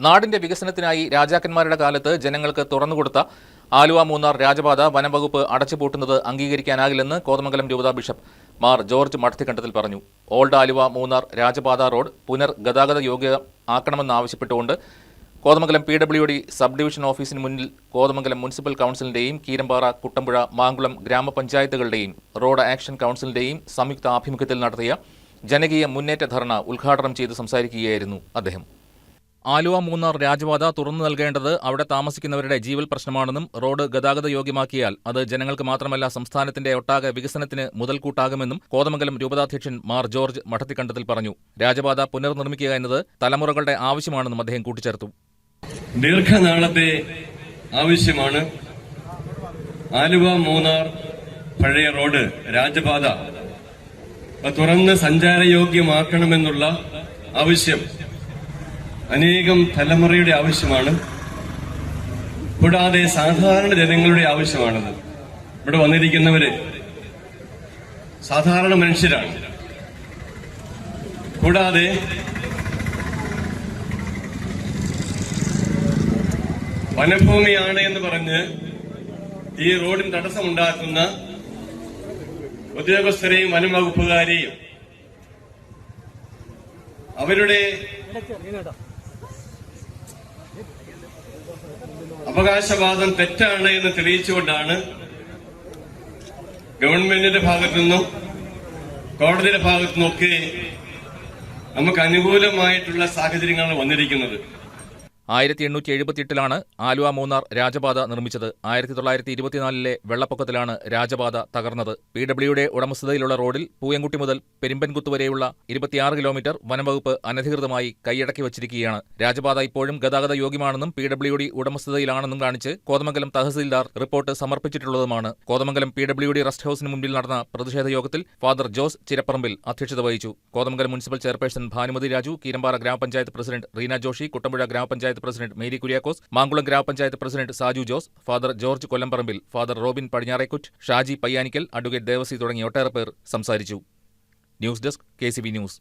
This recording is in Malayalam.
നാടിന്റെ വികസനത്തിനായി രാജാക്കന്മാരുടെ കാലത്ത് ജനങ്ങൾക്ക് തുറന്നുകൊടുത്ത ആലുവ മൂന്നാർ രാജപാത വനംവകുപ്പ് അടച്ചുപൂട്ടുന്നത് അംഗീകരിക്കാനാകില്ലെന്ന് കോതമംഗലം രൂപതാ ബിഷപ്പ് മാർ ജോർജ് മഠത്തിക്കണ്ടത്തിൽ പറഞ്ഞു. ഓൾഡ് ആലുവ മൂന്നാർ രാജപാത റോഡ് പുനർഗതാഗത യോഗ്യമാക്കണമെന്നാവശ്യപ്പെട്ടുകൊണ്ട് കോതമംഗലം PWD സബ് ഡിവിഷൻ ഓഫീസിന് മുന്നിൽ കോതമംഗലം മുനിസിപ്പൽ കൗൺസിലിന്റെയും കീരമ്പാറ, കുട്ടമ്പുഴ, മാങ്കുളം ഗ്രാമപഞ്ചായത്തുകളുടെയും റോഡ് ആക്ഷൻ കൗൺസിലിന്റെയും സംയുക്ത ആഭിമുഖ്യത്തിൽ നടത്തിയ ജനകീയ മുന്നേറ്റ ധർണ ഉദ്ഘാടനം ചെയ്ത് സംസാരിക്കുകയായിരുന്നു അദ്ദേഹം. ആലുവ മൂന്നാർ രാജപാത തുറന്നു നൽകേണ്ടത് അവിടെ താമസിക്കുന്നവരുടെ ജീവൽ പ്രശ്നമാണെന്നും റോഡ് ഗതാഗത യോഗ്യമാക്കിയാൽ അത് ജനങ്ങൾക്ക് മാത്രമല്ല സംസ്ഥാനത്തിന്റെ ഒട്ടാകെ വികസനത്തിന് മുതൽക്കൂട്ടാകുമെന്നും കോതമംഗലം രൂപതാധ്യക്ഷൻ മാർ ജോർജ് മഠത്തിക്കണ്ടത്തിൽ പറഞ്ഞു. രാജപാത പുനർനിർമ്മിക്കുക എന്നത് തലമുറകളുടെ ആവശ്യമാണെന്നും അദ്ദേഹം കൂട്ടിച്ചേർത്തു. ദീർഘനാളത്തെ ആവശ്യമാണ് ആലുവ മൂന്നാർ പഴയ റോഡ് രാജപാത തുറന്ന് സഞ്ചാരയോഗ്യമാക്കണമെന്നുള്ള ആവശ്യം അനേകം തലമുറയുടെ ആവശ്യമാണ്. കൂടാതെ സാധാരണ ജനങ്ങളുടെ ആവശ്യമാണത്. ഇവിടെ വന്നിരിക്കുന്നവര് സാധാരണ മനുഷ്യരാണ്. കൂടാതെ വനഭൂമിയാണ് എന്ന് പറഞ്ഞ് ഈ റോഡിന് തടസ്സമുണ്ടാക്കുന്ന ഉദ്യോഗസ്ഥരെയും വനം വകുപ്പുകാരെയും അവരുടെ അവകാശവാദം തെറ്റാണ് എന്ന് തെളിയിച്ചുകൊണ്ടാണ് ഗവൺമെന്റിന്റെ ഭാഗത്തുനിന്നും കോടതിയുടെ ഭാഗത്തുനിന്നൊക്കെ നമുക്ക് അനുകൂലമായിട്ടുള്ള സാഹചര്യങ്ങളാണ് വന്നിരിക്കുന്നത്. 1878 ആലുവ മൂന്നാർ രാജപാത നിർമ്മിച്ചത്. 1924 വെള്ളപ്പൊക്കത്തിലാണ് രാജപാത തകർന്നത്. PWD ഉടമസ്ഥതയിലുള്ള റോഡിൽ പൂയംകുട്ടി മുതൽ പെരുമ്പൻകുത്ത് വരെയുള്ള 26 കിലോമീറ്റർ വനംവകുപ്പ് അനധികൃതമായി കൈയടക്കി വച്ചിരിക്കുകയാണ്. രാജപാത ഇപ്പോഴും ഗതാഗത യോഗ്യമാണെന്നും PWD ഉടമസ്ഥതയിലാണെന്നും കാണിച്ച് കോതമംഗലം തഹസിൽദാർ റിപ്പോർട്ട് സമർപ്പിച്ചിട്ടുള്ളതുമാണ്. കോതമംഗലം PWD റെസ്റ്റ് ഹൌസിന് മുൻപിൽ നടന്ന പ്രതിഷേധ യോഗത്തിൽ ഫാദർ ജോസ് ചിരപ്പറമ്പിൽ അധ്യക്ഷത വഹിച്ചു. കോതമംഗലം മുനിസിപ്പൽ ചെയർപേഴ്സൺ ഭാനുമതി രാജു, കീരമ്പാറ ഗ്രാമപഞ്ചായത്ത് പ്രസിഡന്റ് റീന ജോഷി, കുട്ടമ്പുഴ ഗ്രാമപഞ്ചായത്ത് പ്രസിഡന്റ് മേരി കുര്യാക്കോസ്, മാങ്കുളം ഗ്രാമപഞ്ചായത്ത് president Saju Jose, father George Kollamparambil, father Robin Padinjarekkutt, Shaji Payyanikkal, advocate Devasi തുടങ്ങിയ ഒട്ടേറെ പേർ സംസാരിച്ചു. News desk KCB news.